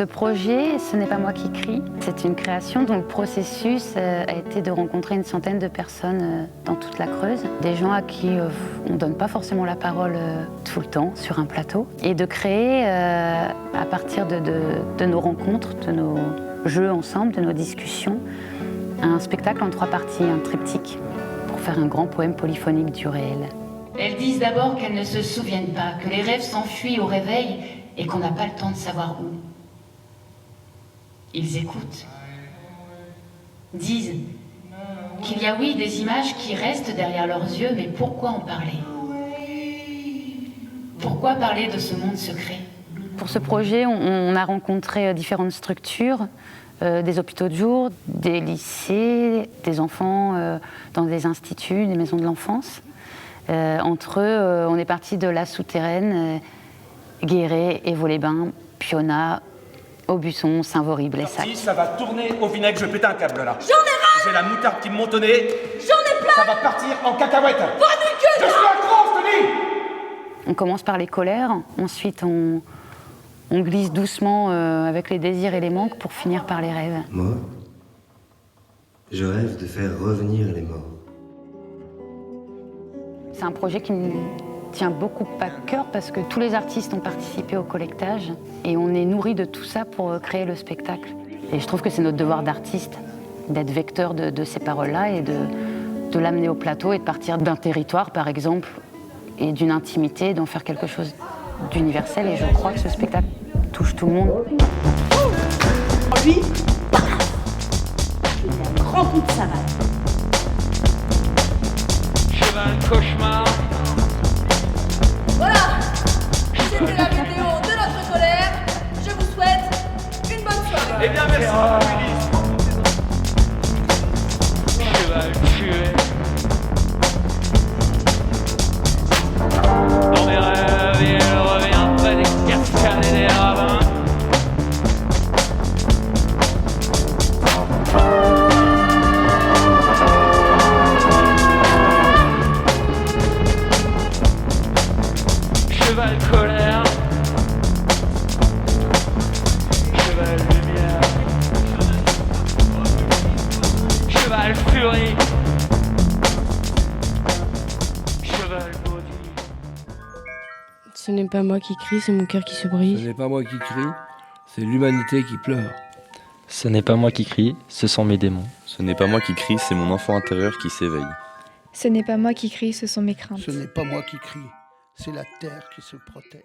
Ce projet, ce n'est pas moi qui crie, c'est une création dont le processus a été de rencontrer une centaine de personnes dans toute la Creuse, des gens à qui on ne donne pas forcément la parole tout le temps sur un plateau, et de créer à partir de nos rencontres, de nos jeux ensemble, de nos discussions, un spectacle en 3 parties, un triptyque, pour faire un grand poème polyphonique du réel. Elles disent d'abord qu'elles ne se souviennent pas, que les rêves s'enfuient au réveil et qu'on n'a pas le temps de savoir où. Ils écoutent, disent qu'il y a oui des images qui restent derrière leurs yeux, mais pourquoi en parler? Pourquoi parler de ce monde secret? Pour ce projet, on a rencontré différentes structures, des hôpitaux de jour, des lycées, des enfants dans des instituts, des maisons de l'enfance. Entre eux, on est parti de la Souterraine, Guéret, Évaux-les-Bains, Pionnat, Aubusson, Saint-Vaury, Blessac. Si ça va tourner au vinaigre, je vais péter un câble là. J'en ai ras! J'ai la moutarde qui me monte au nez. J'en ai plein! Ça va partir en cacahuète. Que Je suis accro, je te dis! On commence par les colères, ensuite on glisse doucement avec les désirs et les manques pour finir par les rêves. Moi, je rêve de faire revenir les morts. C'est un projet qui me tient beaucoup à cœur parce que tous les artistes ont participé au collectage et on est nourri de tout ça pour créer le spectacle. Et je trouve que c'est notre devoir d'artiste d'être vecteur de ces paroles-là et de l'amener au plateau et de partir d'un territoire, par exemple, et d'une intimité, d'en faire quelque chose d'universel. Et je crois que ce spectacle touche tout le monde. Lui, il a un grand coup de savate. Cheval cauchemar. Voilà, c'était la vidéo de notre colère. Je vous souhaite une bonne soirée. Eh bien, merci. Cheval tué. Dans mes rêves, il revient près des cascades et des ravins. Cheval colère. Cheval lumière. Cheval furie. Cheval maudit. Ce n'est pas moi qui crie, c'est mon cœur qui se Ce brise. n'est pas moi qui crie, c'est l'humanité qui pleure. Ce n'est pas moi qui crie, ce sont mes démons. Ce n'est pas moi qui crie, c'est mon enfant intérieur qui s'éveille. Ce n'est pas moi qui crie, ce sont mes craintes. Ce n'est pas moi qui crie, c'est la terre qui se protège.